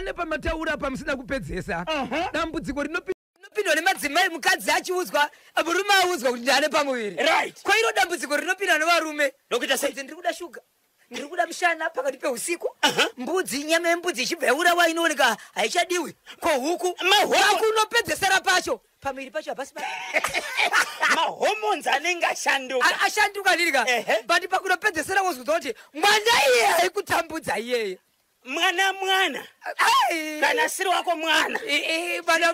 pane pamataura pamusina kupedzesa dambudziko rinopindwa nemadzimai mukadzi achiudzwa murume audzwa kuti ndane pamuviri ko iro dambudziko rinopindwa nevarume nokuita sei ndiri kuda shuga ndiri kuda mushana pakati peusiku mbudzi nyama yembudzi ichibva yaurawa inooneka haichadiwi ko huku kunopedzesera pacho pamuviri pacho hapasi mahormones anenge ashanduka ndirika but pakunopedzesera wozwa kuti mwana iye haikutambudza iyeye mwana kana siri wako mwana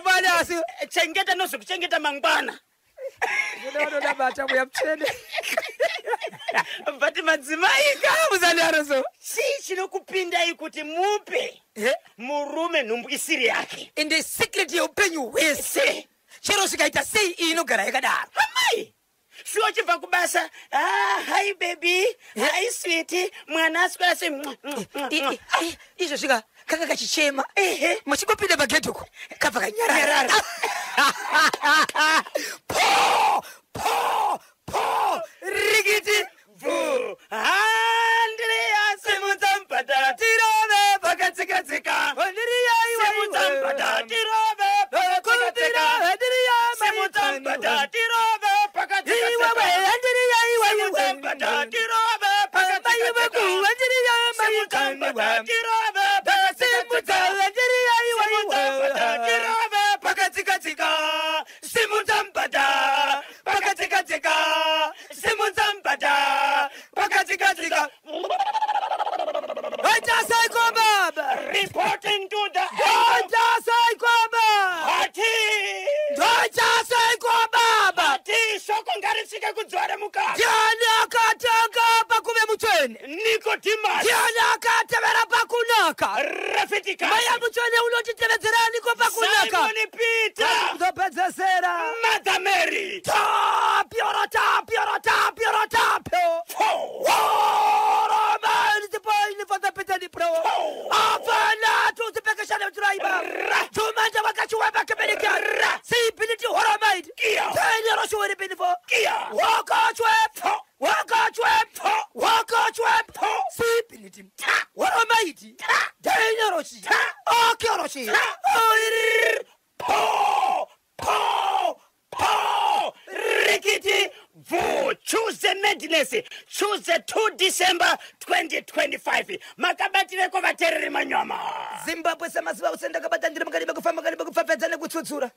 mwana asi chengeta nozokuchengeta mangwana unoda bata muyapchene but madzimai kamuzaniaroso chii chinokupindai kuti mupe murume nhumbu isiri yake ende secret yeupenyu hwese chero zvikaita sei iyi inogara yakadaro amai shuwa chibva kubasa hi baby hi sweet mwana aswera se izvo svika kanga kachichema muchingopinda pagedhoko kabva kanyarara po rikiti vu handiriya simudzambata tirove pakatsikadzika simudzambata tirove pakatsikadzika simudzambata tirove pakatsikadzika simudzambata tirove pakatsikadzika simudzambata tirove pakatsikadzika simudzambata pakatsikadzika simudzambata pakatsikadzika Psycho Baba! Reporting to the Psycho Baba! Psycho Baba! Shoko ngarisike kudzwara mukaka. Diana akatanga pakuve mutsvene. Nicodemus. Diana akatevera pakunaka. Rafitika. Maya mutsvene unotitevedzera niko pakunaka. Simon Peter. Kuzopedzesera. Mother Mary. Tapio. Avana tuzipekeshana mturaiba. Tumanja wakachuweba kemelika. Sipiniti horamaid. Tanya roshuwere binifo. Wakachwep. Sipiniti. Horamaid. Tanya roshi. Akioroshi. Rikiti vu. Tuesday madness. Tuesday 2 December 2025. Makabatire kwa vatereri manyama. Zimbabwe samaziva usenda kabatandire mukaribe kufafedza nekutsutsura.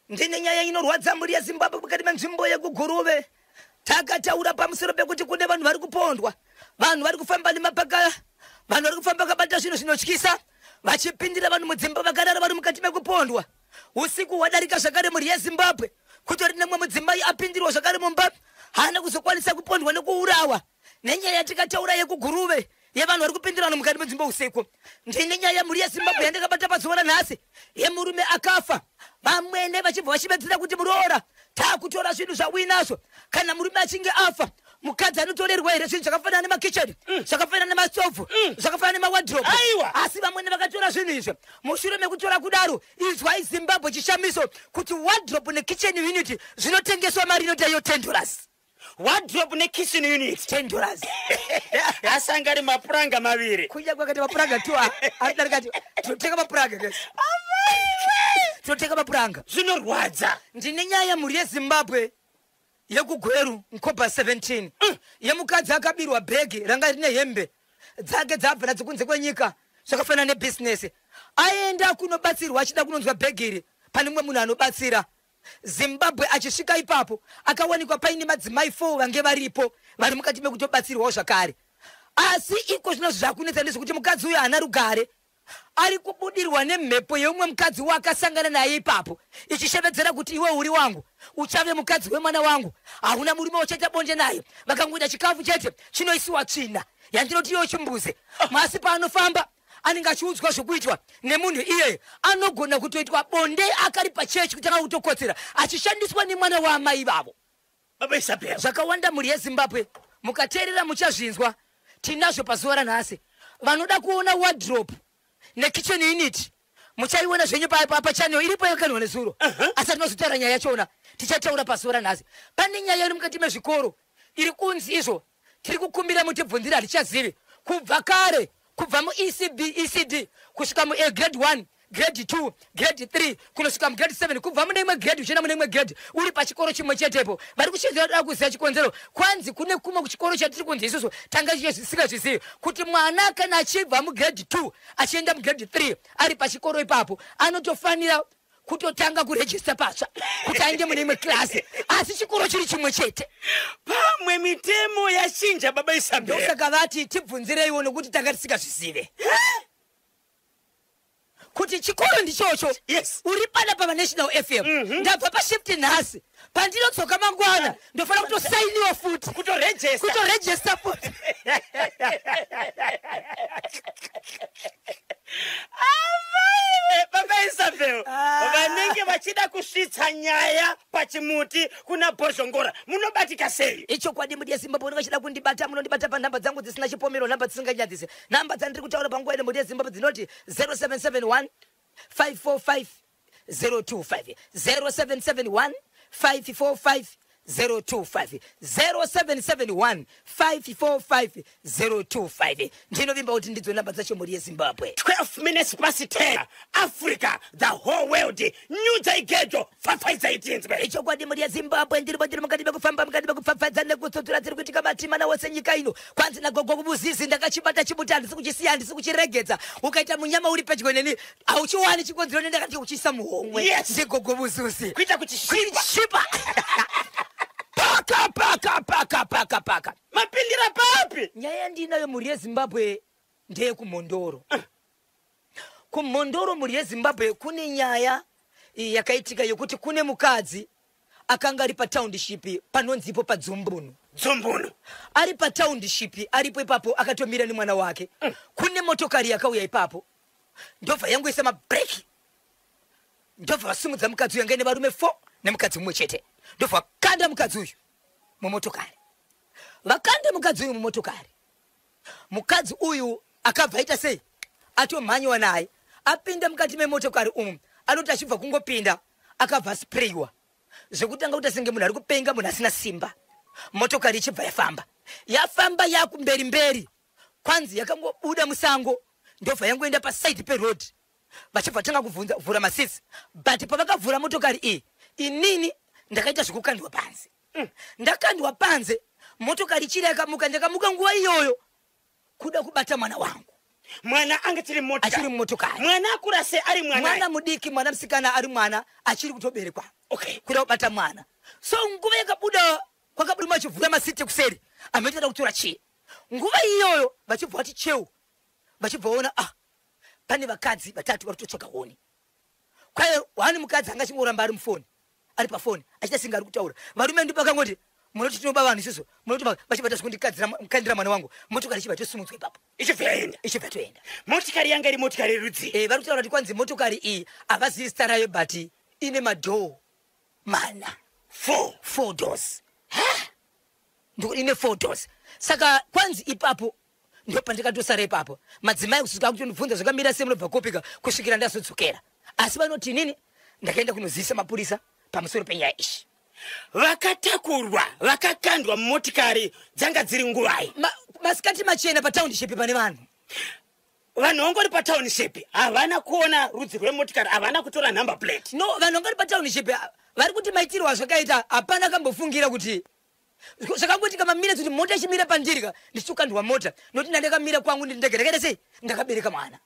Ndine nyaya inorwadza muri yeZimbabwe mukaribe nzvimbo yekuguruve. Takataura pamusoro pekuti kune vanhu vari kupondwa. Vanhu vari kufamba nemapaka. Vanhu vari kufamba kabata zvinhu zvinotyisa. Vachipindira vanhu mudzimba vakarara vari mukati mekupondwa. Usiku hwadarika zvakare muri yeZimbabwe. Kutori nemwe mudzimai apindirwa zvakare mumba. Haana kuzokwanisa kupondwa nekuurawa. Nenyaya yatikataura yekuguruve. Yevanhu vari kupindira vanhu mukati medzimba usiku. Ndine nyaya muri yeZimbabwe yandakabata pazuva ranhasi. Yemurume akafa. Vamwene vachibva vachivedzera kuti muroora. Takutora zvinhu zvawinazvo. Kana murume achinge afa. Mukadzi anotorerwa here zvinhu zvakafanana nemakicheni, zvakafanana nemastovhu, zvakafanana nemawadhiropu. Asi vamwene vakatora zvinhu izvo. Mushure mekutora kudaro, inzwai Zimbabwe chishamiso kuti wadhiropu nekicheni unit zvinotengeswa mari inoita $10. Wardrobe nekitchen unit $10. Asangari mapuranga maviri. Kuja kwakati mapuranga tu adarikati tunoteka mapuranga guys. Tunoteka mapuranga. Zvinorwadza. Ndine nyaya muri yeZimbabwe yekugweru Nkoba 17. Yemukadzi akabirwa bhegi ranga rine hembe dzake dzabva dzekunze kwenyika zvakafanana nebusiness. Aenda kunobatsirwa achida kunonzwa bhegi iri pane mumwe munhu anobatsira. Zimbabwe achisvika ipapo akawanikwa paine madzimai 4 vange varipo vari mukati mekutobatsirwawo zvakare. Asi iko zvino zvakunetsa ndezvekuti mukadzi uyu haana rugare. Ari kubudirwa nemhepo yeumwe mukadzi wakasangana naye ipapo ichishevedzera kuti iwe uri wangu uchave mukadzi wemwana wangu hauna murume wachaita bonde naye vakangoita chikafu chete chinoisiwa tsvina yandinoti iyo chimbuzi. Masi paanofamba anenge achiudzwa zvokuitwa nemunhu iye anogona kutoitwa bonde akari pachechi kutanga kutokotsera achishandiswa nemwana waamai vavo. Zvakawanda muri yeZimbabwe mukateerera muchazvinzwa. Tinazvo pazuva ranhasi vanoda kuona wardrobe nekitchen unit muchaiona zvenyu pachannel iripo yakanwa nezuro. Asi tinozotaura nyaya yachona tichataura pazuva ranhasi. Pane nyaya iri mukati mezvikoro iri kunzi izvo tiri kukumbira mutibvunzira hatichazivi kubva kare kubva mu ECD kusvika mu grade 1 grade 2 grade 3 kunosvika mu grade 7 kubva mune imwe grade uchienda mune imwe grade uri pachikoro chimwe chetepo vari kuchizira kuziva chikonzero kwanzi kune kumwe kuchikoro chatiri kunzi isusu tanga zvisingazvizivi kuti mwana kana achibva mu grade 2 achienda mu grade 3 ari pachikoro ipapo anotofanira kutotanga kuregister patsva kuti aende mune imwe klasi asi chikoro chiri chimwe chete pamwe mitemo yachinja baba Isabel ndosaka vati tibvunzireiwo nokuti tanga tisingazvizive kuti chikoro ndichocho yes uri pana pa National FM ndabva pa shift nhasi pandinotsoka mangwana ndofana kutosainiwa futi kutoregister futi baba Isabel vanenge vachida kusvitsa nyaya pachimuti kuna bhozhongora munobatika sei icho kwadi mudi yeZimbabwe unongachida kundibata munondibata panhamba dzangu dzisina chipomero nhamba dzisinganyadzise nhamba dzandiri kutaura panguva ino mudi yeZimbabwe dzinoti 0771 545 025 0771 545 025 0771 545 025 ndinovimba kuti ndidzo namba dzacho muri yeZimbabwe 12 minutes past 10 Africa the whole world nyudza igedzo fafaiza itinzwe icho kwadi muri yeZimbabwe ndiri mukati bekufamba mukati bekufafadza nekutsotora tiri kuitika matimana wose nyika ino kwanzi nagogo kubuzizi ndakachibata chibutani sikuchisiya ndisi kuchiregedza ukaita munyama uri pedyo neni auchiwani chikonzero ndakati uchisa muhomwe ndigogo buzuzi kuita kuti shipa paka mapindira papi nyaya ndinayo muri yeZimbabwe ndeye kumondoro kumondoro muri yeZimbabwe kune nyaya yakaitika yokuti kune mukadzi akanga ari patownship panonzipo padzumbunu ari patownship aripo ipapo akatomira nemwana wake kune motokari yakauya ipapo ndobva yangoisa mabreki ndobva vasumudza mukadzi uyu angaine varume 4 nemukadzi mumwe chete ndobva vakanda mukadzi uyu mumotokari vakanda mukadzi uyu mumotokari mukadzi uyu akabva aita sei atomhanyiwa naye apinda mukati memotokari anoti achibva kungopinda akabva sprayiwa zvekutanga kuti asenge munhu ari kupenga munhu asina simba motokari ichibva yafamba yakumberi kwanzi yakangobuda musango ndobva yangoenda paside peroad vachibva tanga kuvhura masisi but pavakavhura motokari iyi inini ndakaita zvekukandwa panze ndakandwa panze motokari chiri yakamuka ndakamuka nguva iyoyo kuda kubata mwana wangu mwana anga tiri achiri motokari mwana akura se ari mwana mudiki mwana musikana ari mwana achiri kutoberekwa kuda kubata mwana so nguva yakabuda kwakabuda machivhura masiti kuseri ametoda kutora chii nguva iyoyo vachibva vati cheu vachibvaona pane vakadzi vatatu vari kutotsvaga honi kwayo wani mukadzi anga chingoramba ari mufoni ari pafoni achita singa ari kutaura varume ndi pakangoti munoti tinoba vanhu isusu munoti vachibata zvekundikandira mwana wangu motokari chibva tosumudzwa ipapo ichibva toenda motikari yanga iri motikari rudzi vari kutaura kuti kwanzi motokari iyi havazivi zita rayo but ine madhoo mana 4 doors ine 4 doors saka kwanzi ipapo ndo pandikatosara ipapo madzimai kusvika kutondibvunza zvakamira sei munobva kopika kusvikira ndazodzokera asi vanoti nini ndakaenda kunozivisa mapurisa pamusoro penyaya ishi vakatakurwa vakakandwa mumotikari dzanga dziri nguvai masikati machena patownship pane vanhu vangori patownship havana kuona rudzi rwemotikari havana kutora number plate no vanhu vangori patownship vari kuti maitirwo azvakaita hapana akambofungira kuti zvakangoitika maminutes kuti mota ichimira pandirika ndichitokandwa mota nokuti ndandakamira kwangu ndakaita sei ndakabereka mwana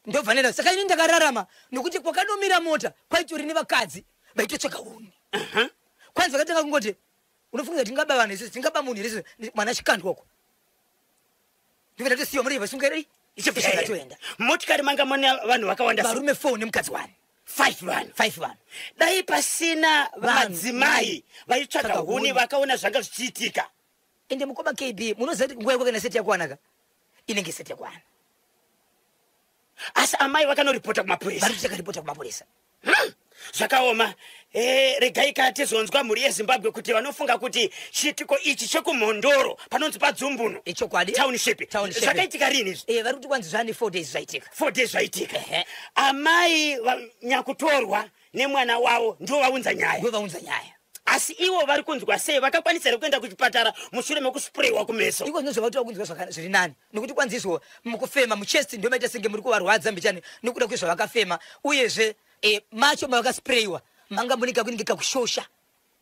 ndobva nenda saka ini ndakararama nokuti kwakanomira mota kwaitori nevakadzi vaitotsvaka huni kwanzi vakatanga kungoti unofunga kuti tingaba vanhu isusu tingaba munhu irisu mwana achikandwako ndivenda tosiyiwa muri vasungairei ichitoenda motikari manga mune vanhu vakawanda varume 4 nemukadzi 1 5 vanhu dai pasina madzimai vaitsvaga huni vakaona zvanga zvichiitika ende mukoma KB munoziva kuti nguva yako kana seti yakwanaka inenge seti yakwana asi amai vakanoripota kumapurisa vari takaripota kumapurisa zvakaoma regai katizonzwa mhuri yeZimbabwe kuti vanofunga kuti chiitiko ichi chekumhondoro panonzi padzumbunu ichokwadi township zvakaitika rini vari kuti kwanzi zvani 4 days zvaitika 4 days zvaitika amai vanyakutorwa nemwana wavo ndo vaunza nyaya asi iwo vari kunzwa sei vakakwanisa kuenda kuchipatara mushure mekusprayiwa kumeso iko ndozvavati wakunzwa zviri nani nekuti kwanziswa mukufema muchest ndio maita senge muri kuvarwadza mbichani nekuda kwezva vakafema uyezve macho mavakasprayiwa manga munika kuningika kushosha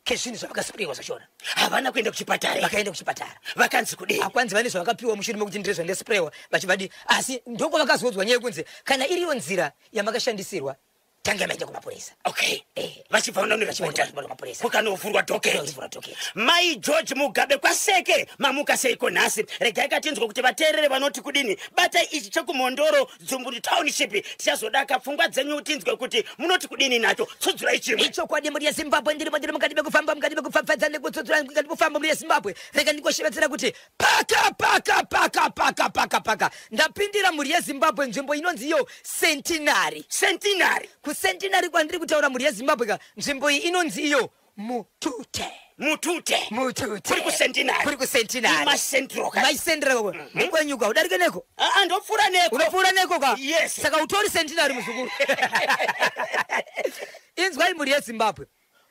kezvinhu zvavakasprayiwa zvachona havana kuenda kuchipatara vakaenda kuchipatara vakanzi kudii akwanzi vane zvavakapiwa mushure mekuti ndizvo ndesprayiwa vachivadi asi ndoko vakazodzwa nyaya yekunzi kana iriyo nzira yamakashandisirwa tange maenda kumapurisa okay vachibva unonoripota kumapurisa kukanovhurwa dhoketi mai George Mugabe kwaseke mamuka seiko nhasi regai katinzwa kuti vateerere vanoti kudini batai ichi chekumhondoro Dzumbuti township tichazodaka pfungwa dzenyu tinzwe kuti munoti kudini nacho tsudzura ichimwe ichokwadi muri yeZimbabwe ndiri mukati mekufamba mukati mekufafadza nekutsudzura mukati mekufamba muri yeZimbabwe rega ndingoshevedzera kuti paka ndapindira muri yeZimbabwe nzvimbo inonzi iyo Centenary kuCentenary kwandiri kutaura muri yeZimbabwe ka nzvimbo iyi inonzi iyo Mutute kuri kuCentenary maisendera ndikwenyuka udarike neko ndopfuura neko unopfuura neko ka yes saka utori Centenary muzukuru inzwai muri yeZimbabwe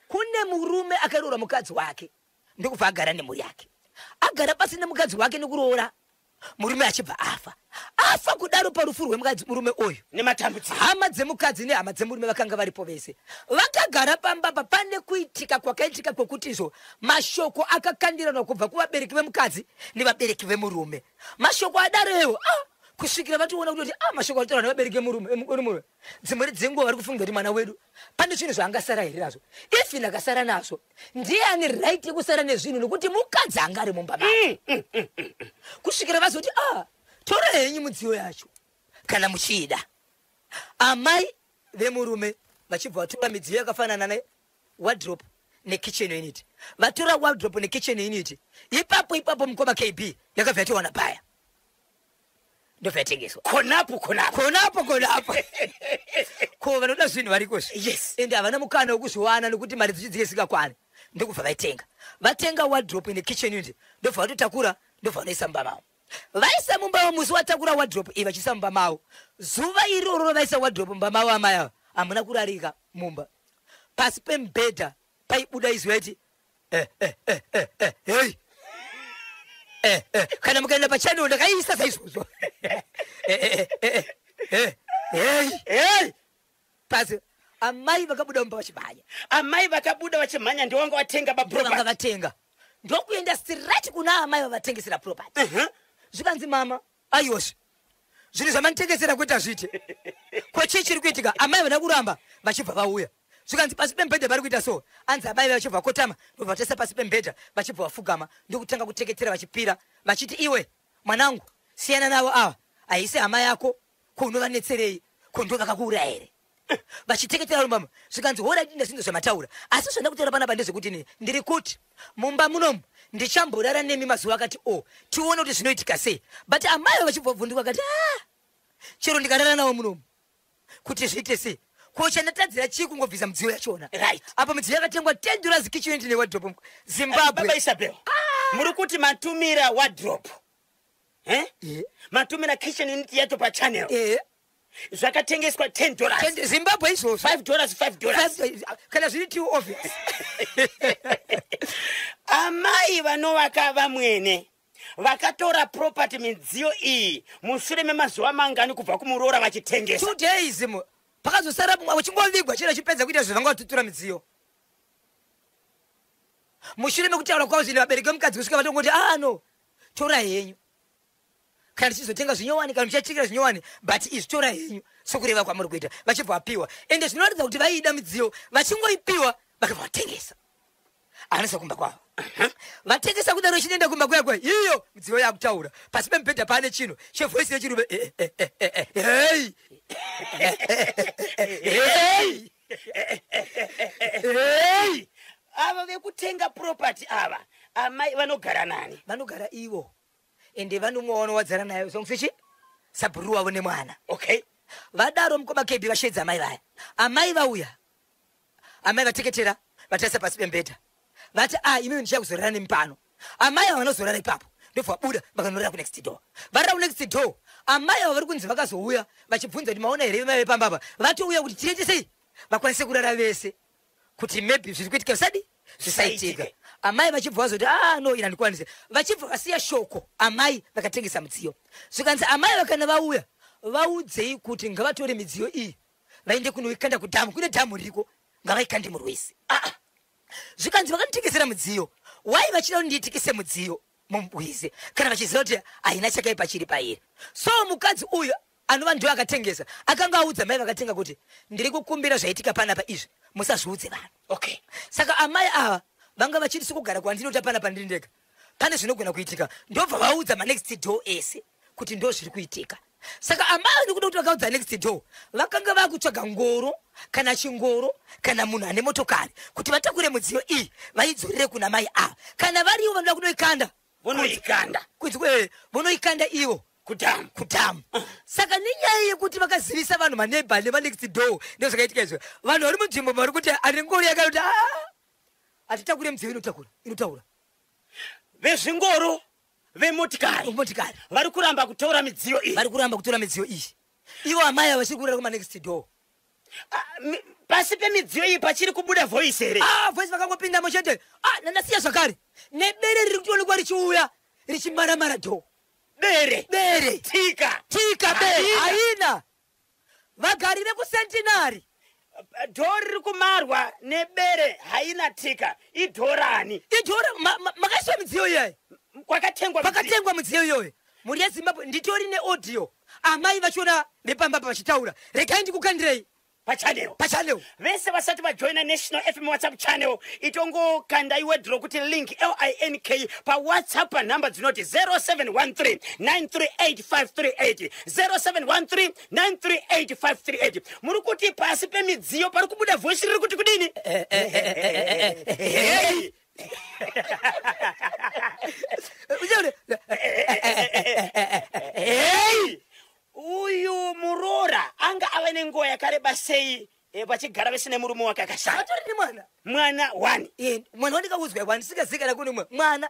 kune murume akaroora mukadzi wake ndikubva agara nemhuri yake agara pasi nemukadzi wake nekuroora murume achibva afa kudaro parufu rwemukadzi murume oyu nematambudziko hama dzemukadzi nehama dzemurume vakanga varipo vese vakagara pambapa pane kuitika kwakaitika kwokutizvo mashoko akakandiranwa kubva kuvabereki vemukadzi nevabereki vemurume mashoko adaroewo kusvikira vationa kuti mashoko ataura nevabereki vemurume dzimwe dzenguva vari kufunga kuti mwana wedu pane zvinhu zvaangasara here nazvo ifini akasara nazvo ndiye ane right yekusara nezvinhu nokuti mukadzi anga ari mumba make kusvikira vazoti tora henyu mudziyo yacho kana muchida amai vemurume vachibva vatora midziyo yakafanana newardrobe nekitchen unit vatora wardrobe nekitchen unit ipapo mukoma KB yakabva yatiwana paya ndovyatengeswa konapo ko vanoda zvinhu varikosvi yes ende havana mukana wokuzviwana nokuti mari dzichidzigesikakwani ndokubva vatenga wardrobe nekitchen unit ndobva vatotakura ndobva vanoisa mumba mavo vaisa mumba mavo musi watakura wardrobe iyi vachiisa mumba mavo zuva iroro vaisa wardrobe mumba mavo amai ava hamuna kurarika mumba pasi pemubhedha paibuda izwi yaiti hei kana mukaenda pachannel ndakaisa saizvozvo pasi amai vakabuda mumba vachimhanya amai vakabuda vachimhanya ndovanga vatenga vanga vatenga ndokuenda straight kuna amai vavatengesera property zvikanzi mama aiwozve zvinhu zvamanitengesera kuita zvite kochii chiri kuitika amai vana kuramba vachibva vauya zvikanzi pasi pemubhedha vari kuita so anzi amai vachibva kotama ndobva vatesa pasi pemubhedha vachibva vafugama ndokutanga kuteketera vachipira vachiti iwe mwanangu siyana navo ava haisi hama yako kounovanetserei kondo vakakuuraya here vachiteketera mama zvikanzi horai nezvinhu zvamataura asi zvanda kutaura panapa ndezvekuti ndiri kuti mumba munomu ndichamborara nemi mazuva akati tione kuti zvinoitika sei but amai vachibva bvunduka akati chero ndikarara navo munomu kuti zviite sei ko chandatadzira chii kungobvisa midziyo yachona right apa midziyo yakatengwa $10 kitchen unit newardrobe Zimbabwe baba Isabel muri kuti matumira wardrobe matumira kitchen unit yacho pachannel zvakatengeswa $10 Zimbabwe izvozvo $5 kana zviri too obvious amai vanovaka vamwene vakatora property midziyo iyi mushure memazuva mangani kubva kumuroora vachitengesa 2 days pakazosara vachingovigwa chiro chipedza kuita zvavanga vatutura midziyo mushure mekutaura kwavo zvinhu vabereki vemukadzi kusvika vatongoti no tora henyu kana tichizotenga zvinyowani kana muchatikira zvinyowani but izvi tora henyu sokureva kwamuri kuita vachibva vapiwa ende zvinoratidza kuti vaida midziyo vachingoipiwa vakabva vatengesa anisa kumba kwavo vatengesa kudaro chinoenda kumba kwakwa iyo midziyo yakutaura pasi pemubhedha pane chinhu chevoisi yechirume ava vekutenga property ava amai vanogara nani vanogara ivo ende vanomwe vanowadzara nayo songusichi sabhuru wavo nemwana okay vadaro mukoma KB vashedza amai vaya amai vauya amai vateketera vataisa pasi pemubhedha vati imimi ndichakuzorara nemi pano amai ava vanozorara ipapo ndobva vabuda vakanorara kunext door varara kunext door amai ava vari kunzi vakazouya vachibvunza kuti maona here vemai pambapa vatouya kuti tiite sei vakwanise kurara vese kuti maybe zviri kuitika zvisadi zvisaitika. Amai vachibva vazoti no ina ndikwanise, vachibva vasiya shoko amai vakatengesa midziyo. Zvikanzi amai vakana vauya vaudzei kuti ngavatore midziyo iyi vaende kunoikanda kudhamu, kune dhamu riko ngavaikande murwizi. Zvikanzi vakanitengesera mudziyo, wai vachida kuti ndiitikise mudziyo murwizi kana vachiziva kuti haina chakaipa chiri pairi. So mukadzi uyu anova ndiwo akatengesa akanga audza mai vakatenga kuti ndiri kukumbira zvaitika panapa izvi musazviudze vanhu. Okay. Saka amai ava vanga vachiri kugara kwandinoti panapa ndiri ndega, pane zvinogona kuitika, ndobva vaudza manext door ese kuti ndo zviri kuitika. Saka amai ndikuda kuti vakaudza next door vakanga vakutsvaga ngoro kana chingoro kana munhu ane motokari kuti vatakure mudziyo iyi vaidzorere kuna mai ava. Kana variwo vanoda kunoikanda vonoikanda vonoikanda ivo kudhamu. Saka nenyaya yekuti vakazivisa vanhu maneighbor nevanext door ndo zvakaitika izvo, vanhu vari munzvimbo vari kuti ane ngoro yakaroti atitakure mudziyo inotaura. Vezvingoro vemotikari vari kuramba kutora midziyo iyi. Ivo amai ava vachiri kurara kumanext door. Pasi pemidziyo iyi pachiri kubuda voice here. Voice vakangopindamo chete. Nandasiya zvakare nebere riri kutoonekwa richiuya richimaramara dho. Bere tika bere haina. Vagari vekusentinari dhori riri kumarwa nebere haina tika. Idhorani makaiswa midziyo iyoyo, kwakatengwa midziyo iyoyo. Muri yeZimbabwe nditori neaudio amai vachiona nepamba vachitaura. Regai ndikukandirei pachannel vese vasati vajoina National FM WhatsApp channel itongokanda iwedhiro kuti link LINK paWhatsApp panhamba dzinoti 0713 938 538 0713 938 538. Muri kuti pasi pemidziyo pari kubuda voice riri kuti kudini? Uyu murora anga ava nenguva yakareba sei vachigara vesine murume wake akashanda. Atori mwana 1 mwana wandikaudzwa wani sikazikana kune mwana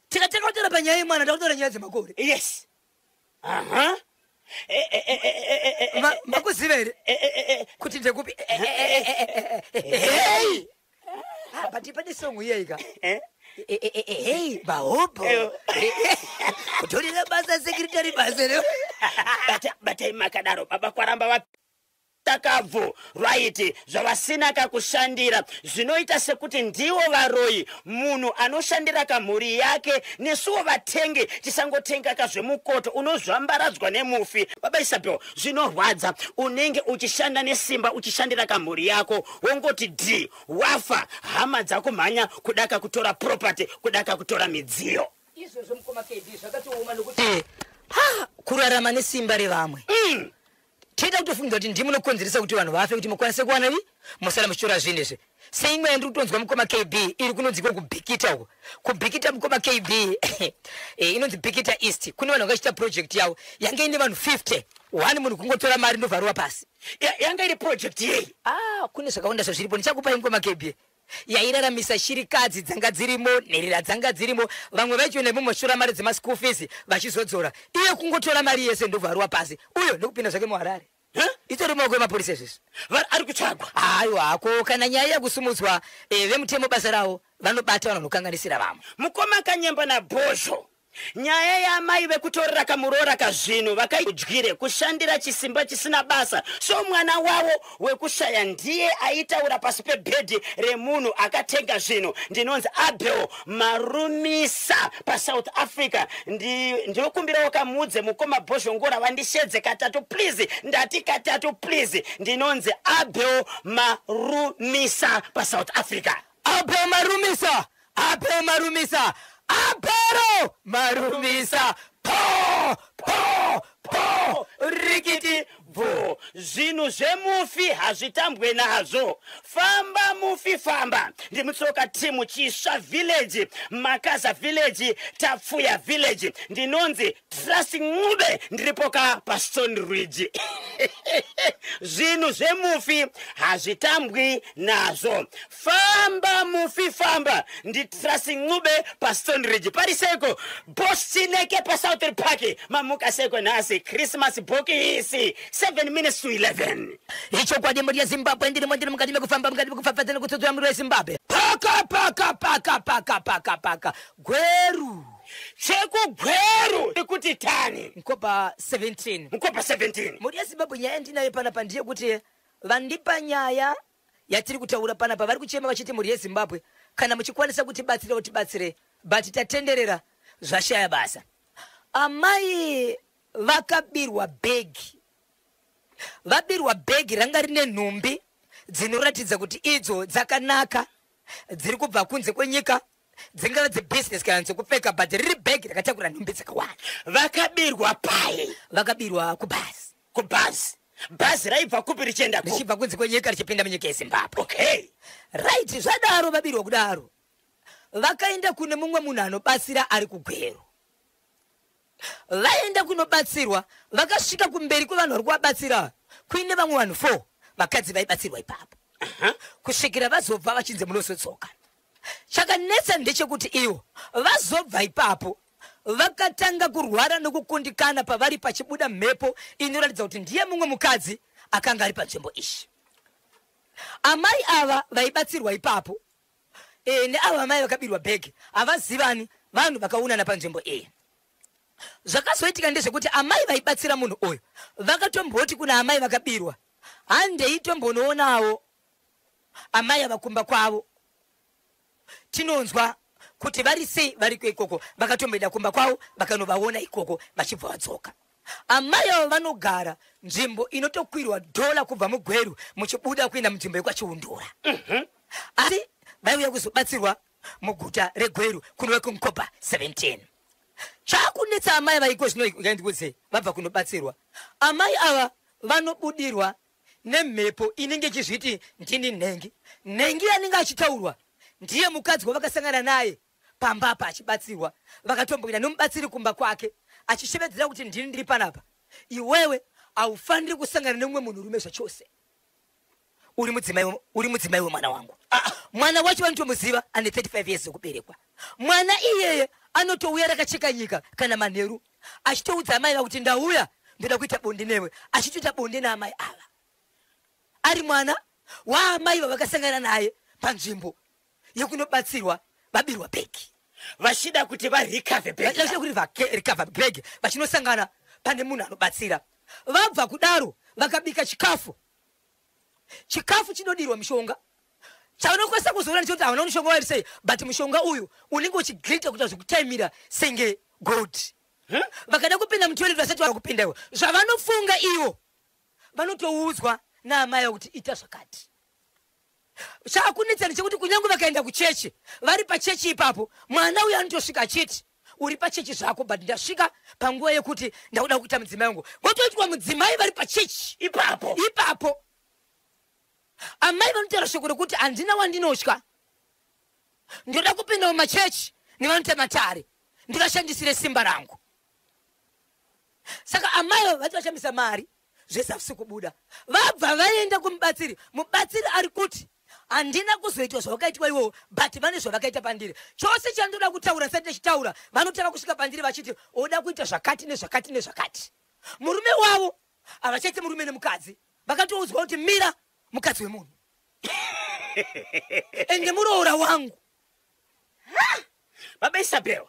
tikatanga kutora panyaya yemwana takutora nyaya dzemakore. Yes. Makuziva here kuti ndekupi but pane songo iyaika bahopo kutorira basa secretary basa batai makadaro baba kwaramba takabvu right zvavasina kakushandira zvinoita sekuti ndiwo varoyi. Munhu anoshandira kamhuri yake nesuwo vatenge tisangotenga kazvemukoto unozvambaradzwa nemufi. Baba Isabel, zvinorwadza unenge uchishanda nesimba uchishandira kamhuri yako wongoti wafa hama dzako mhanya kudaka kutora property kudaka kutora midziyo. Izvozvo mukoma KD zvakatioma nokuti kurarama nesimba revamwe tida kutofunga kuti ndimo nokonzeresa kuti vanhu vafe kuti mukwanise kuwana musara muchitora zvinhu izvi. Seimwe ndiri kutonzwa mukoma KB iri kunonzika kubhikita uko kubhikita mukoma KB inonzi Bhikita East. Kune vanhu vakachita project yavo yange ine vanhu 50 wani munhu kungotora mari ndovharwa pasi. Yanga iri project yei? Kune zvakawanda zviripo ndichakupai mukoma KB yairaramisa shirikadzi dzanga dzirimo nherera dzanga dzirimo vamwe vacho nemumoshora mari dzemaschool fees vachizodzora iye kungotora mari yese ndovharwa pasi uyo ndokupinda zvake muHarare. Itori maoko emapurisa izvizvi ari kutsvagwa. Aiwa hako kana nyaya yakusumudzwa vemutemo basa ravo vanobata vanhu vanokanganisira vamwe. Mukoma Kanyemba naBhozho nyaya yamai vekutorera kamurora kazvinhu vakaidyire kushandira chisimba chisina basa. So mwana wavo wekushaya ndiye aitaura pasi pebhedhi remunhu akatenga zvinhu. Ndinonzi Abel Marumisa paSouth Africa. Ndinokumbirawo kamudze mukoma Bhozho ngora vandishedze katatu please. Ndati katatu please. Ndinonzi Abel Marumisa paSouth Africa. Abel Marumisa Apero Marumisa po rikiti vo. Zvinhu zvemufi hazvitambwe nazvo. Famba mufi famba. Ndimutsoka timu Chisva village, Makaza village, Tapfuya village. Ndinonzi Trust Ngube ndiripoka paStone Ridge. zvinhu zvemufi hazvitambwi nazvo. Famba mufi famba, nditrasi Ncube paStone Ridge pariseko, Boss Chineke paSouthern Park, mamuka seko nasi Christmas bokisi 7 minutes to 11. Icho kwa dimuri ya Zimbabwe ndiri mukati mekufamba tena kutsodzera muri Zimbabwe. Paka Gweru. Cheku Gweru ikuti tani Nkopa 17. Muri ya Zimbabwe nyaya ndinayo panapa ndiye kuti vandipa nyaya yatiri kutaura panapa vari kuchema vachiti muri yeZimbabwe kana muchikwanisa kuti batsire but tatenderera zvashaya basa. Amai vakabirwa bhegi ranga rine nhumbi dzinoratidza kuti idzo dzakanaka dziri kubva kunze kwenyika dzingava dzebusiness kana dzekupfeka but riri bhegi rakatakura nhumbi dzakawanda. vakabirwa pai? Vakabirwa kubhazi. Bhazi raibva kupi richienda ku? Richibva kunze kwenyika richipinda munyika yeZimbabwe. Okay. Right, zvadaro vabirwa kudaro. Vakaenda kune mumwe munhu anobatsira ari kuGweru. Vaenda kunobatsirwa, vakasvika kumberi kwevanhu vari kuvabatsira. Kuine vamwe vanhu 4 vakadzi vaibatsirwa ipapo. Kusvikira vazobva vachinzi munosotsoka. Chakanetsa ndechekuti ivo vazobva ipapo vakatanga kurwara nokukundikana pavari pachibuda mhepo inoratidza kuti ndiye mumwe mukadzi akanga ari panzvimbo ishi. Amai ava vaibatsirwa ipapo neava amai vakabirwa bhegi havazivani vanhu vakaunana panzvimbo iyi. Zvakazoitika ndezvekuti amai vaibatsira munhu uyu vakatomboti kuna amai vakabirwa, handei tombonoonawo amai avakumba kwavo, tinonzwa kuti vari sei vari ikoko. Vakatomboenda kumba kwavo vakanovaona ikoko vachibva vadzoka. Amai avo vanogara nzvimbo inotokwirwa $1 kubva muGweru muchibuda kuenda munzvimbo yekwaChiundura. Asi vaiuya kuzobatsirwa muguta reGweru kuno kuNkopa 17. Chakunetsa amai vaiko zvinoikandikuze vabva kunobatsirwa. Amai ava vanobudirwa nemhepo inenge ichizviti ndini nhengi anenge achitaurwa ndiye mukadzi wavakasangana naye pamba apa achibatsirwa. Vakatomboenda nomubatsiri kumba kwake achishevedzera kuti ndini ndiri panapa, iwewe haufaniri kusangana nemumwe munhurume zvachose, uri mudzimai wemwana wangu. Mwana wacho vanotomuziva ane 35 years okuberekwa. Mwana iyeye anotouya rakacheka nyika kana manheru achitoudza amai vakuti ndauya ndoda kuita bonde newe, achitoita bonde naamai ava. Ari mwana waamai vavakasangana naye panzvimbo yekunobatsirwa vabirwa bhegi. Vachida kuti varikave bhegi vachinosangana pane munhu anobatsira. Vabva kudaro vakabika chikafu chinodirwa mushonga. Chaunokwanisa kuzoona ndechoti havana mushonga wairi sei, but mushonga uyu unenge uchigirita kuti zvekutaimira senge gold. Vakada kupinda mutoilet vasati vakupinda ivo, zvavanofunga ivo vanotoudzwa naamai kuti ita zvakati. Chakunetsa ndechekuti kunyange vakaenda kuchechi, vari pachechi ipapo, mwana uyu anotosvika achiti uri pachechi zvako but ndasvika panguva yekuti ndakuda kuita mudzimai wangu. Votoitwa mudzimai vari pachechi ipapo. Amai vanotaura shoko rokuti handina wandinotya, ndoda kupinda mumachechi nevanota matare ndivashandisire simba rangu. Saka amai vati vashambisa mari zvese havisi kubuda. Vabva vaenda kumubatsiri, mubatsiri ari kuti handina kuzoitwa zvavakaitwa iwowo but vane zvavakaita pandiri. Chose chandoda kutaura sati ndechitaura vanotanga kusvika pandiri vachiti oda kuita zvakati nezvakati nezvakati. Murume wavo havachaiti murume nemukadzi, vakatoudzwa kuti mira mukadzi wemunhu ende muroora wangu. Baba Isabel,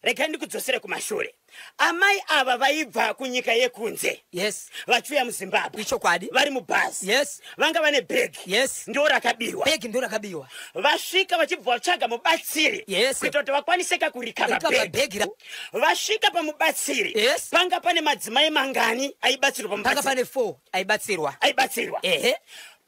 regai ndikudzosere kumashure. Amai ava vaibva kunyika yekunze. Yes. Vachiuya muZimbabwe. Ichokwadi. Vari mubhazi. Yes. Vanga vane bhegi. Yes. Ndo rakabirwa. Bhegi ndo rakabirwa. Vasvika vachibva vatsvaga mubatsiri. Yes. Kuita kuti vakwaniseka kurikava bhegi. Vasvika pamubatsiri. Yes. Panga pane madzimai mangani aibatsirwa pamubatsiri? Panga pane 4 aibatsirwa. Ehe.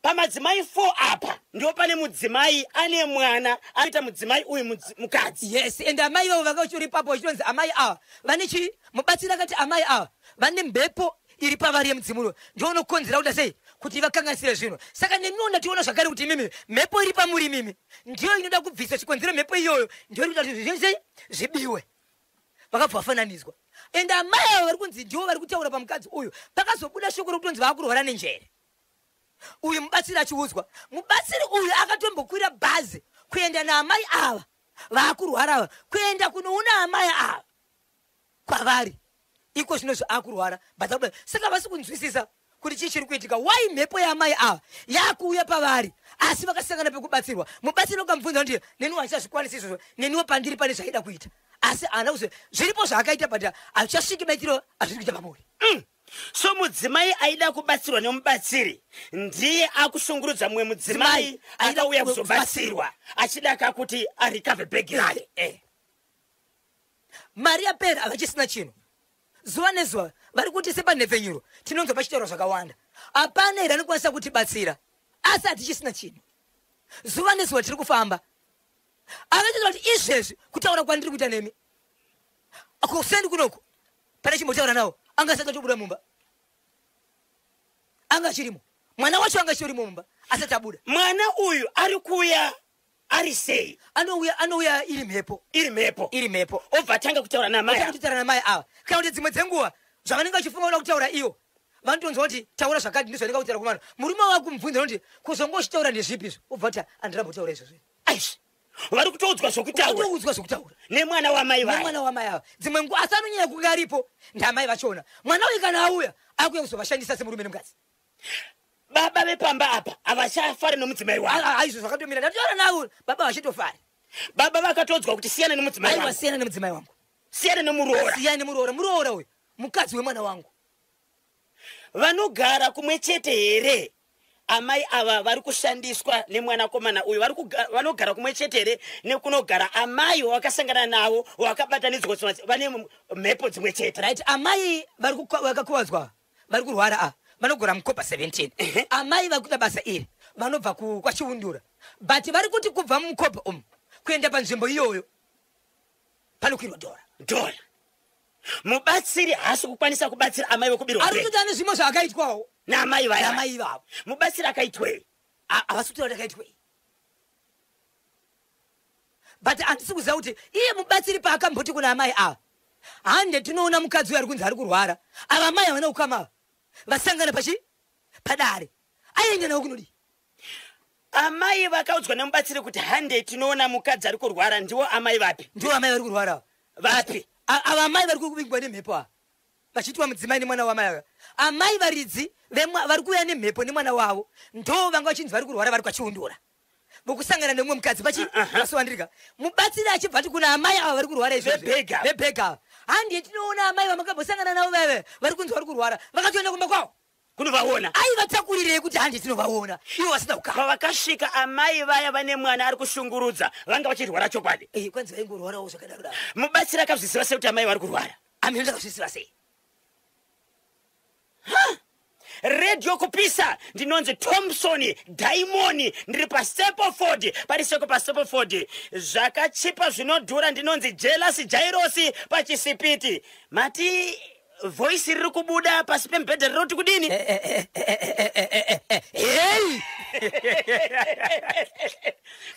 Pamadzimai 4 apa ndio pane mudzimai ane mwana aita mudzimai uyu mukadzi. Yes, ende amai avo vakachori papo vachionzi amai ava vane chi mubatsiri akati amai ava vane mhepo iri pavari yemudzimuno ndio unokonzera kuti sei kuti vakanganisire zvinhu. Saka neminona tiona zvakare kuti mimi mhepo iri pamuri mimi ndiyo inoda kubvisa chikonzero mhepo iyoyo ndio iri kuti zvizhinji zvibiwe. Vakabva vafananidzwa. Ende amai ava vari kunzi ndivo vari kutaura pamukadzi uyu pakazobuda shoko rokutonzi vaakurwara nenjere. uyu mubatsiri achiudzwa mubatsiri uyu akatombokwira bhazi kuenda naamai ava vakurwara ava kuenda kunoona amai ava kwavari iko zvinozvo akurwara but saka vasi kunzwisisa kuti chii chiri kuitika wai mhepo yaamai ava yakuuya pavari asi vakasangana pekubatsirwa mubatsiri ukamubvunza kuti neniwo handichazvikwanisa izvozvo neniwo pandiri pane zvaida kuita asi ana kuzi zviripo zvaakaita but hazvichasviki maitiro azviri kuita pamuri so mudzimai aida kubatsirwa nemubatsiri ndiye akushungurudza mumwe mudzimai akauya kuzobatsirwa achida kuti arikavhe bhegi rake mari yapera havachisina chinhu zuva nezuva vari kuti sepanhepfenyuro tinonzwa pachitaurwa zvakawanda hapana here anokwanisa kutibatsira asi hatichisina chinhu zuva nezuva tiri kufamba akaitaura kuti izvezvi kutaura kwandiri kuita nemi kusendi kunoku pane chimbotaura nawo anga asati atobuda mumba anga chirimo mwana wacho anga chirimo mumba asati abuda mwana uyu ari kuuya ari sei anouya iri mhepo obva atanga kutaura namai ava kana kuti dzimwe dzenguva zvavanenge vachifunga kuda kutaura iyo vanotonzwa kuti taura zvakati ndizvo ndinga kutaura kumwana murume wakumubvunza kuti kuzonge uchitaura ndezvipi izvo obva kuti handirambotaura izvozvo aishi vari kutoudzwa zvokutaura nemwana wamai ava dzimwe nguva asi anonyanya kunge aripo ndamai vachona mwana uyu kana auya akuya kuzovashandisa semurume nemukadzi baba vepamba apa havachafari nomudzimai waizvo zvakatomira ndataura navo baba vachitofari baba vakatodzwa kuti siyana nemudzimai wangu siyana nemuroora uyu mukadzi wemwana wangu vanogara kumwe chete here amai ava vari kushandiswa nemwanakomana uyu vanogara kumwe chete here nekunogara amai wakasangana navo wakabatanidzwa vane mhepo dzimwe chete right amai vakakuvadzwa vari kurwara vanogora mukopa 17 amai vari kuita basa iri vanobva kwachiundura but vari kuti kubva mumukopa umu kuenda panzvimbo iyoyo panokwirwa dora mubatsiri haasi kukwanisa kubatsira amai vekubirwa ari kuita nezvimwe zvaakaitwawo naamai vavo mubatsiri akaitwei havasi kutaura kuti akaitwei but handisi kuziva kuti iye mubatsiri paakamboti kuna amai ava hande tinoona mukadzi uyo ari kunzi ari kurwara ava amai havana ukama vasangana padare aenda nawo kunodi amai vakaudzwa nemubatsiri kuti hande tinoona mukadzi ari kurwara ndiwo amai vapi ndiwo amai vari kurwara vapi ava amai vari kuvingwa nemhepo ava vachitiwa mudzimai nemwana wamai ava amai varidzi vari kuuya nemhepo nemwana wavo ndo vanga vachinzi vari kurwara vari kwachiundura vokusangana nemumwe mukadzi pachivasiwandirika mubatsiri achibva ati kuna amai ava vari kurwara izvovebhega ava handi tinoona amai vamakambosangana navo veve vari kunzi vari kurwara vakatoenda kumba kwavo kunovaona aivatakurirei kuti handi tinovaona ivo vasina kukava pavakasvika amai vaya vane mwana ari kushungurudza vanga vachirwara chokwadi kwanzi vaingorwarawo zvakadaro mubatsiri akazvisiva sei kuti amai vari kurwara amini ndakazvisiva sei redyo kupisa ndinonzi Thompson Diamond ndiri paStapleFord pariseko paStapleFord zvakachipa zvinodhura ndinonzi Jealous Jairos pachisipiti mati voice riri kubuda pasi pembedha riroti kudini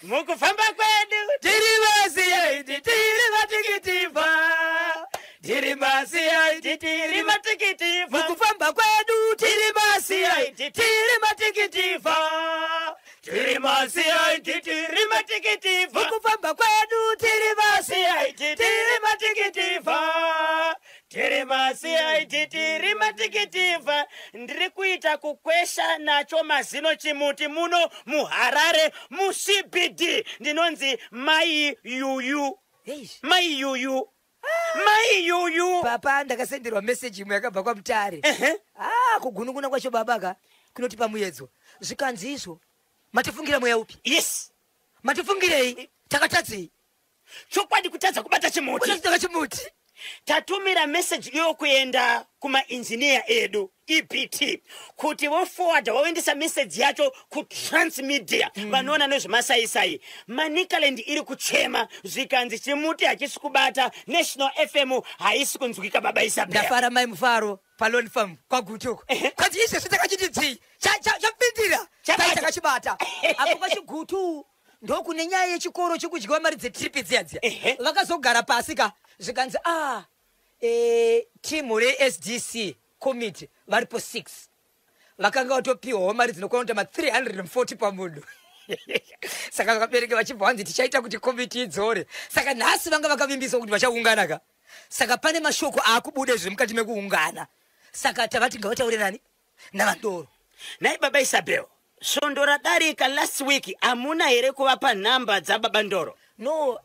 mukufamba kwedu tiri vasiyaiti tiri vatikitiva tiri masiyaiti tiri matikitiva mukufamba kwedu tiri masiyaiti tiri matikitiva tiri masiyaiti tiri matikitiva mukufamba kwedu tiri masiyaiti tiri matikitiva tiri masiyaiti tiri matikitiva ndiri kuita kukwesha nacho mazino chimuti muno muHarare muCBD ndinonzi mai yuyu papa ndakasenderwa meseji imwe yakabva kwamutare kugunun'una kwacho babaka kunoti pamuyedzo zvikanzi izvo matifungira mweya upi yes matifungirei takatadzei chokwadi kutadza kubata chimuti tatumira message iyo kuenda kumainjiniya edu EBT kuti voforwarda voendesa message yacho kuTransmedia vanoona nezvemasaisai Manicaland iri kuchema zvikanzi chimuti hachisi kubata National FM haisi kunzwika baba Isabella ndafara mai mufaro palone farm kwagutoko kwati izvezvi takachiti chapindira takachibata apo pachigutu ndokune nyaya yechikoro chekudyiwa mari dzetripi dziya vakazogara pasika zvikanzi timu reSDC committee varipo 6 vakanga vatopiwawo mari dzinokonota ma340 pamunhu. Saka vabereki vachibva vanzi tichaita kuti komiti idzore. Saka nhasi vanga vakavimbisa kuti vachaungana ka. Saka pane mashoko akubuda zvemukati mekuungana. Saka tavati ngavataurerani naVandoro. Nai baba Isabel, svondo radarika last week amuna here kuvapa nhamba dzababa Ndoro? No,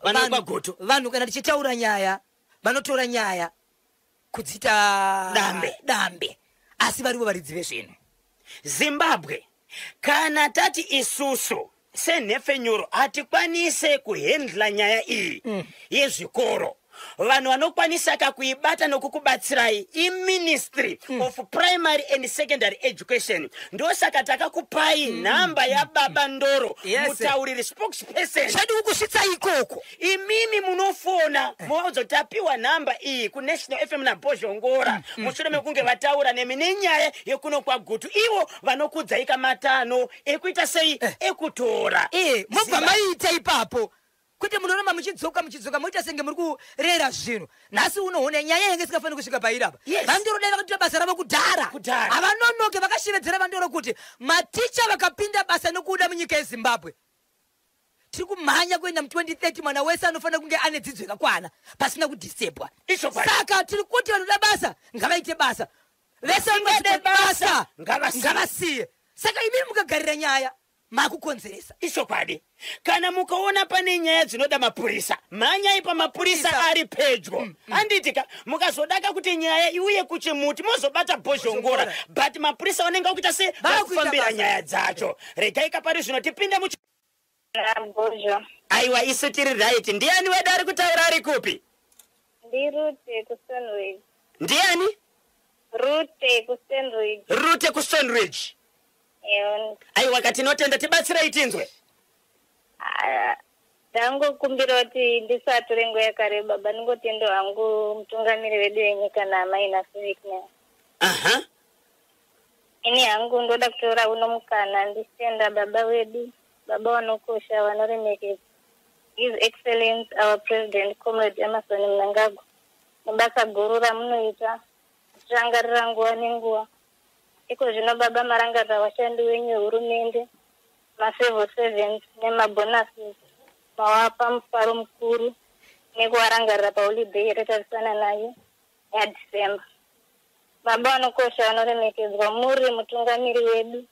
vanhu kana tichitaura nyaya vanotora nyaya kudzita dambe asi varivo varidzive zvinhu. Zimbabwe kana tati isusu senhefenyuro hatikwanise kuhendla nyaya iyi yezvikoro, vanhu vanokwanisa kakuibata nokukubatsirai iMinistry of Primary and Secondary Education. Ndosaka takakupai nhamba yababa Ndoro, mutauriri spokesperson. Zvadi kukusvitsa ikoko. Imimi munofona mozotapiwa nhamba iyi kuNational FM naBozhongora mushure mekunge vataura nemi nenyaya yekuno kwaGutu. Ivo vanokudzaika matano ekuita sei ekutora. Mobva maita ipapo. Kuti munoramba muchidzoka moita senge muri kurera zvinhu. Nhasi unoona nyaya yange isingafaniri kusvika pairapa. Vandoro dai vakaita basa ravo kudhara. Havanonoke vakashevedzera Vandoro kuti maticha vakapinda basa nokuda munyika yeZimbabwe. Tiri kumhanya kuenda mu2030 mwana wese anofanira kunge ane dzidzo yakakwana pasina kudhisebwa. Saka tiri kuti vanoda basa ngavaite basa. Vese vanoda basa ngavasiye. Saka imini mukagarira nyaya makukonzeresa. Ishokwadi. Kana mukaona pane nyaya dzinoda mapurisa, manyai pamapurisa ari pedyo. Anditika mukazodaka kuti nyaya iuye kuchimuti mozobata Bozhongora, but mapurisa vanenge vakuita se vakufambira nyaya dzacho. Regai kapari zvino tipinde muchi. Aiwa, isu tiri right. Ndiani wedu ari kutaura ari kupi? Rute kuStonebridge. Ndiani? Rute kuStonebridge. Aiwa, katinotenda tibatsirei tinzwe. Ndangokumbira kuti ndisatore nguva yakareba, baba ndingotenda hangu mutungamiri wedu wenyika naamai naSivikna. Ini hangu ndoda kutora uno mukana nditenda baba wedu, baba vanokosha vanoremekedzwa, His Excellency our President Comrade Emmerson Mnangagwa, mubasa guru ramunoita tichirangarira nguva nenguva. Iko zvino baba marangarira vashandi venyu vehurumende, ma-civil servants nemabonasi mawapa mufaro mukuru nekuvarangarira paholideyi yatatarisana nayo yaDhisemba. Baba vanokosha vanoremekedzwa, muri mutungamiri wedu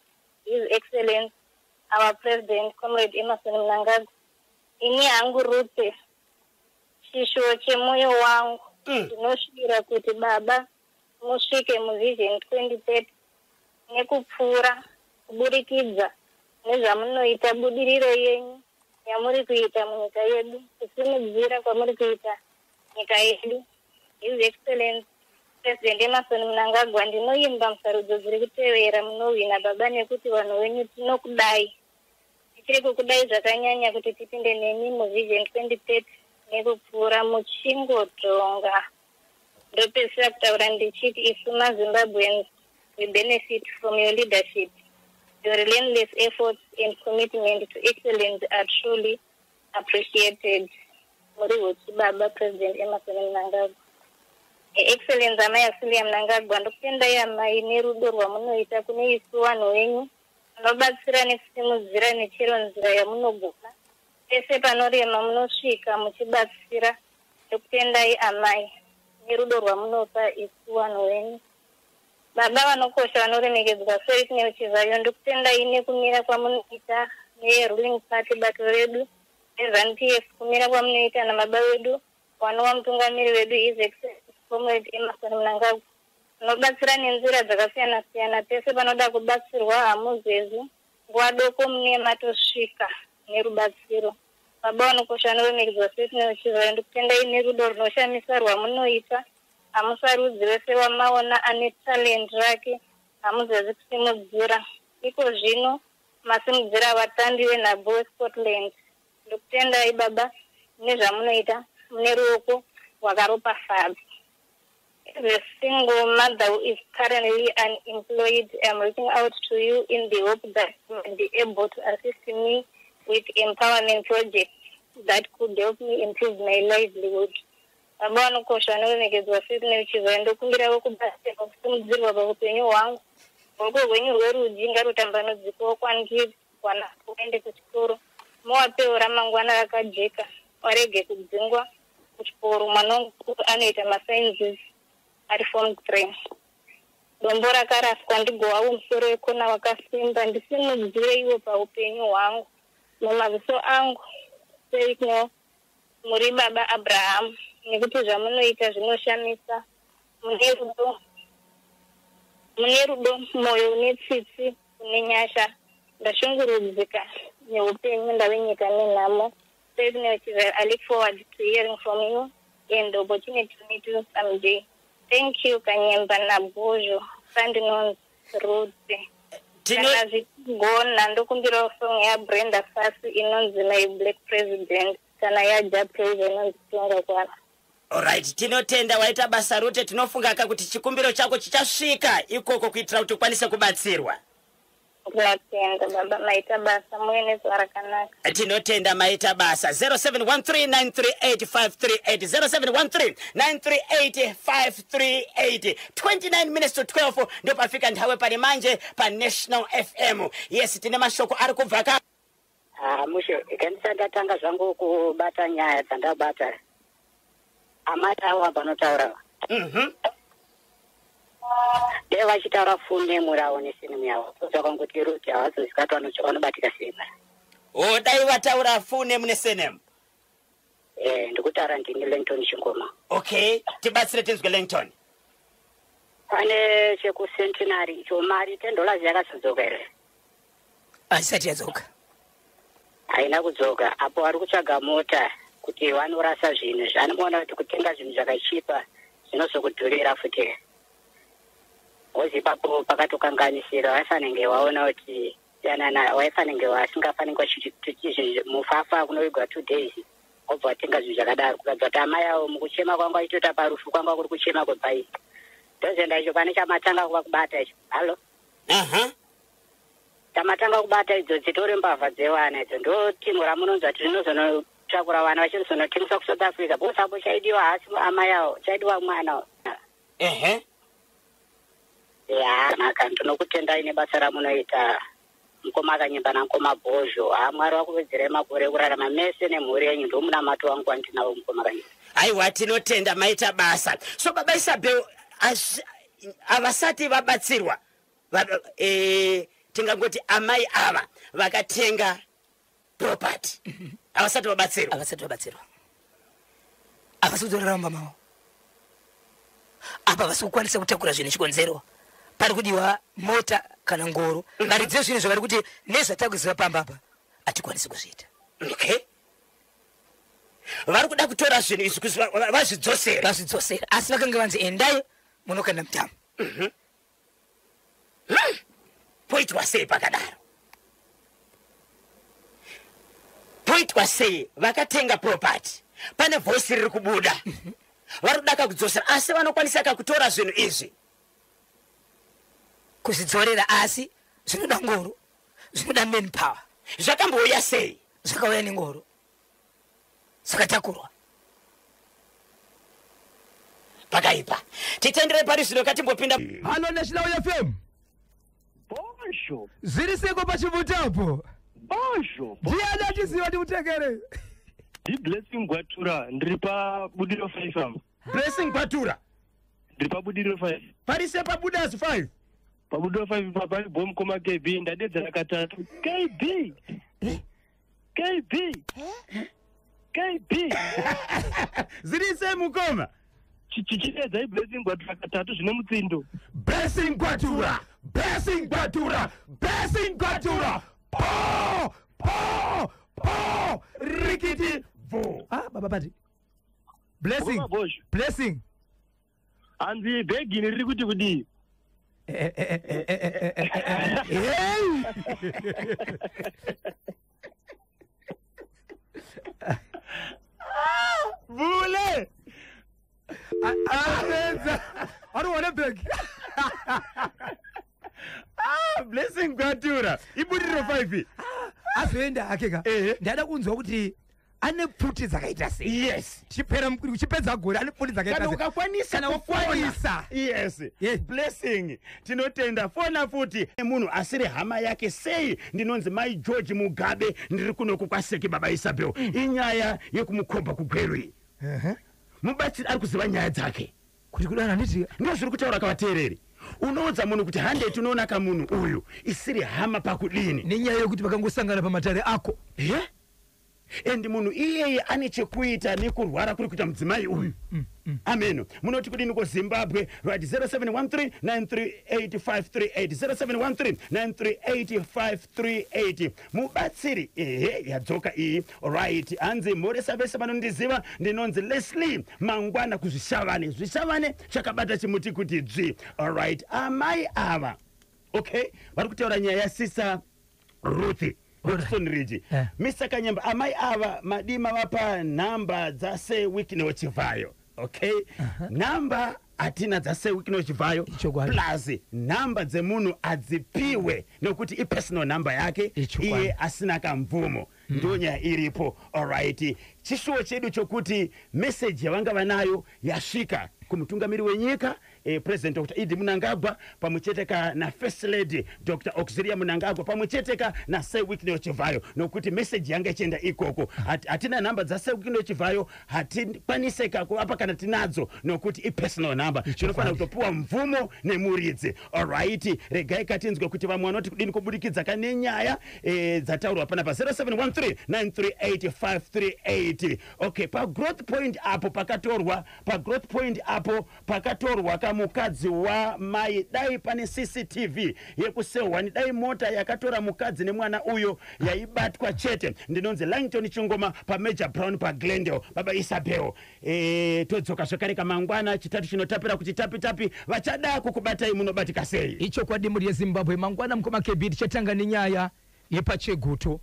His Excellency our President Comrade Emmerson Mnangagwa. Ini hangu Rute, chishuwo chemwoyo wangu ndinosvira kuti baba musvike muVision 2030 nekupfuura kuburikidza nezvamunoita budiriro yenyu yamuri kuita munyika yedu, kusimudzira kwamuri kuita nyika yedu. His Excellency President Emmerson Mnangagwa, ndinoimba musarudzo dziri kutevera munowina baba, nekuti vanhu venyu tinokudai, tichiri kukudai zvakanyanya kuti tipinde nemi muVision 2030 nekupfuura muchingotonga. Ndopedzisira kutaura ndichiti isu maZimbabweans we benefit from your leadership. Your relentless efforts and commitment to excellence are truly appreciated. Muri hochi baba President Emmerson Mnangagwa. Excellence amai Asilia Mnangagwa, ndokutendai amai nerudo rwamunoita kune isu vanhu venyu munobatsira nekusimudzira nechero nzira yamunogona. Pese panorema munosvika muchibatsira. Ndokutendai amai nerudo rwamunopa isu vanhu venyu. Baba vanokosha vanoremekedzwa, Soitine Chivayo, ndokutendai nekumira kwamunoita neruling party bato redu neZANU-PF, kumira kwamunoita namababa wedu wanova mutungamiri wedu His Excellency Comrade Emmerson Mnangagwa. Munobatsira nenzira dzakasiyana siyana, pese panoda kubatsirwa hamuzezvi, nguva doko mune matosvika nerubatsiro. Baba vanokosha vanoremekedzwa, Soitine Chivayo, ndokutendai nerudo runoshamisa rwamunoita. Hamusarudzi wese wamaona ane talent rake, hamuzezi kusimudzira. Iko zvino masimudzira vatandi venhabvu weScotland. Ndokutendai baba nezvamunoita, mune ruoko rwakaropafadza. As a single mother who is currently unemployed, I am reaching out to you in the hope that you will be able to assist me with empowerment projects that could help me improve my livelihood. Baba vanokosha vanoremekedzwa, Soitine Chivayo, ndokumbirawo kubatsirwa kusimudzirwa paupenyu hwangu Uko wenyu rwerudzi ngarutambanudzikewo kwandiri kwana kuende kuchikoro. Muwapewo ramangwana rakajeka. Warege kudzingwa kuchikoro. Mwana wangu anoita masainzes ari form 3. Dombo rakaraswa ndigowawo musoro wekona wakasimba. Ndisimudzire iwo paupenyu hwangu mumaziso angu. Seiko muri baba Abraham. Nekuti zvamunoita zvinoshamisa. Mune rudo, moyo une tsitsi, une nyasha. Ndashungurudzika neupenyu ndave nyika nenhamo. I look forward to hearing from you and the opportunity to meet you someday. Thank you, Kanyemba Nabojo, Sandinons Road. Kana zigona ndokumbira song ya Brenda Fassie inonzi My Black President. Kana yaja praise inonzi Tonga Kwana. Alright, tinotenda waita basa rote, tinofunga kuti chikumbiro chako chichasvika ikoko kuitira kuti ukwanise kubatsirwa. Tinotenda baba maita basa mwene zvarakanaka. Tinotenda maita basa 0713938538 0713938538 29 minutes to 12 ndio pafika nthawe pali manje pa National FM. Yes, tine mashoko ari kubvaka. Musho ikanisa ndatanga zvangu kubata nyaya dzandabata. Amata awa panotaura. Deva vachitaura fune murawo nesinimu yavo. Saka kuti ruti havazozvikatwa vanobatika sema. Dai vataura fune mune senemu. Ndikutaura ndini Langton Chingoma. Okay, tibatsire tinzwe Langton. Pane chekucentenary icho mari $10 yakazodzoka here. Asati yadzoka. Haina kudzoka. Apo vari kutsvaga mota kuti vanorasa zvinhu zvanoona kuti kutenga zvinhu zvakachipa zvinozokudhurira futi. Wozi papo pakatokanganisira waifanenge waona kuti waifanenge wasingafanenge wachiti mufafa kunoigwa 2 days obva watenga zvinhu zvakadaro kukadza kuti amai avo mukuchema kwanga waitota parufu kwanga kuri kuchema kwebhaisi. Ndozenda icho pane chamatanga kuva kubata icho. Halo? Tamatanga kubata idzo dzitori mbavha dzevana idzo ndo timu ramunonzwa kuti rinozonotsvakura vana vachirizonotengeswa kuSouth Africa. Bosi apo chaidiwa hasi amai avo, chaidiwa mwana. Naka ndinokutendai nebasa ramunoita mukoma Kanyemba naMukoma Bhozho. Mwari wakuvedzere makore kurarama mese nemhuri yenyu ndomunamato wangu wandinawo mukoma Kanyemba. Aiwa, tinotenda maita basa. So baba Isabel avasati vabatsirwa tingangoti amai ava vakatenga property avasati vabatsirwa. Avasi kudzorarama mamawo. Apa vasi kukwanisa kutakura zvinhu chikonzero. Pari kudiwa mota kana ngoro. Ngaridziwe zvinhu zvavari kuti nezvatakuziva pamba apa hatikwanisi kuzviita. Okay. Vari kuda kutora zvinhu izvi kuti vazvidzosera. Asi vakanga vanzi endai munokanda mutambo. Poitwa sei pakadaro? Poitwa sei vakatenga property? Pane voice riri kubuda. Vari kudaka kudzosera asi vanokwanisa kutora zvinhu izvi. Kuzidzorera asi zvinoda ngoro, zvinoda manpower. Zvakambouya sei? Zvakauya nengoro. Zvakatakurwa. Pakaipa. Titendere pari zvino katimbopinda. Halo National FM. Bonjour. Zviri seko pachivutapo. Bonjour. Ndiani achiziva ndi utekere? Di Blessing Gwatura ndiri pa Budiro 5. Blessing Gwatura. Ndiri pa Budiro 5. Parise pa Budas 5. Pa Budiro 5 papa bom koma KB ndadedzera katatu. KB. Ziri se mukoma. Chichidedza i Blessing Gwatura katatu zvine mutsindo. Blessing Gwatura. Po. Rikiti vo. Baba Bati. Blessing. Anzi begi riri kuti kudi. Bule. I don't want to beg. Blessing Gwatura. Ibudiro 5. Azoenda akeka. Ndada kunzwa kuti ane pfuti dzakaita sei? Yes. Chipedza gore ane pfuti dzakaita Kana sei? ukakwanisa Kana wakwanisa. Yes. Yes. Blessing. Tinotenda fona futi munhu asiri hama yake sei ndinonzi Mai George Mugabe ndiri kunoku kwaseke baba Isabel. Inyaya yekumukomba kugwerwi. Mubatsiri ari kuziva nyaya dzake. Kuti kudana nditi Ndizvo zviri kutaura kavateereri. Unoudza munhu kuti handei tunoona munhu uyu isiri hama pakudini. nenyaya yokuti vakangosangana pamatare ako. And munhu iyeye ane chekuita nekurwara kuri kuita mudzimai uyu. Amen. Munoti kudini ko Zimbabwe right 0713938538 0713938538 mubatsiri yadzoka iyi right anzi moresa vese vanondiziva ndinonzi Leslie Mangwana kuzvishavane zvishavane chakabata chimuti kuti dzvi alright amai ava okay vari kutaura nyaya yasisa Ruthi Roxton Ridge. Mr. Kanyamba, amai ava madima vapa namba dzase wiki nechivayo. Okay? Namba atina dzase wiki nechivayo plus namba dzemunhu adzipiwe nekuti ipersonal number yake iye asina kamvumo. Ndo nyaya iripo. Alright. Chishuwo chedu chokuti message yavanga vanayo yasvika kumutungamiri wenyika President Dr. Idi Mnangagwa pamwecheteka na First Lady Dr. Auxilia Mnangagwa pamwecheteka na Sai Wikino Chivayo nokuti message yanga ichenda ikoko hatina namba za Sai Wikino Chivayo hatikwaniseka kuapa kana tinadzo nokuti ipersonal number chinofana kutopuwa mvumo nemuridzi. Alright, regai katinzwe kuti vamwe vanoti kudini kubudikidza kane nyaya dzataurwa pana pa 0713938538. Okay, pa growth point apo pakatorwa kamukadzi wa mai dai pane CCTV yekusehwa ni dai mota yakatora mukadzi nemwana uyo yaibatwa chete ndinonzi Langton Chingoma pa Major Brown pa Glendale baba Isabel todzoka zvakare kamangwana chitatu chinotapira kuti tapi vachada kukubatai munobatika sei. Icho kwa dimuri yeZimbabwe mangwana mkoma kebiti chatanga nenyaya yepacheguto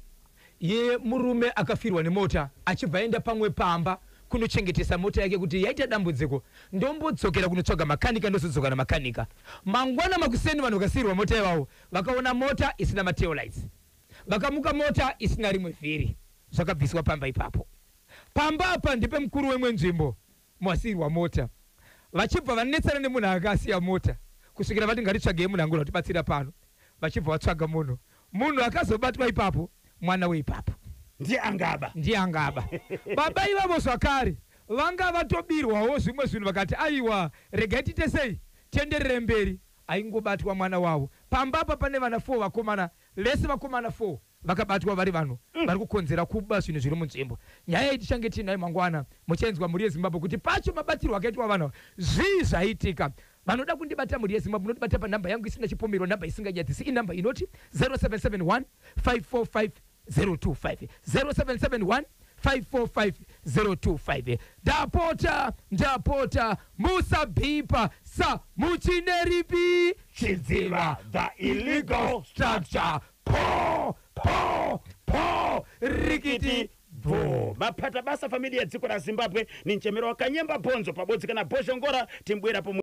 ye murume akafirwa nemota achibvaenda pamwe pamba kunochengetesa mota yake kuti yaita dambudziko ndombodzokera kunotsvaga makanika ndozodzoka na makanika mangwana makuseni vanhu vakasirwa mota yavo vakaona mota isina tail lights vakamuka mota isina rimwe vhiri zvakabviswa pamba ipapo pamba apa ndipe mukuru wemwe nzvimbo mwasirwa mota vachibva vanetsana nemunhu akasiya mota kusvikira vati ngatitsvagei munhu angona kutibatsira pano vachibva vatsvaga munhu akazobatwa ipapo mwana weipapo ndiye angaba baba ivavo zvakare vanga vatobirwawo zvimwe zvinhu vakati aiwa regai tiite sei tenderere mberi aingobatwa mwana wavo pambapa pane vana 4 vakomana vese vakomana 4 vakabatwa vari vanhu vari kukonzera kuba zvinhu zviri munzvimbo. Nyaya iyi tichange tinayo mangwana muchainzwa muri yeZimbabwe kuti pacho mabatirwo akaitwa vanhu zvii zvaitika. Vanoda kundibata muri yeZimbabwe munotibata panhamba yangu isina chipomero namba isinganyadzisi inhamba inoti 0771 545 025 0771 545 025 ndapota musabhipa sa muchineripi chidziva the illegal structure rikiti vo mapata basa familia dziko ra Zimbabwe ni nchemero wakanyemba bonzo pabodzi kana boshongora timbwera po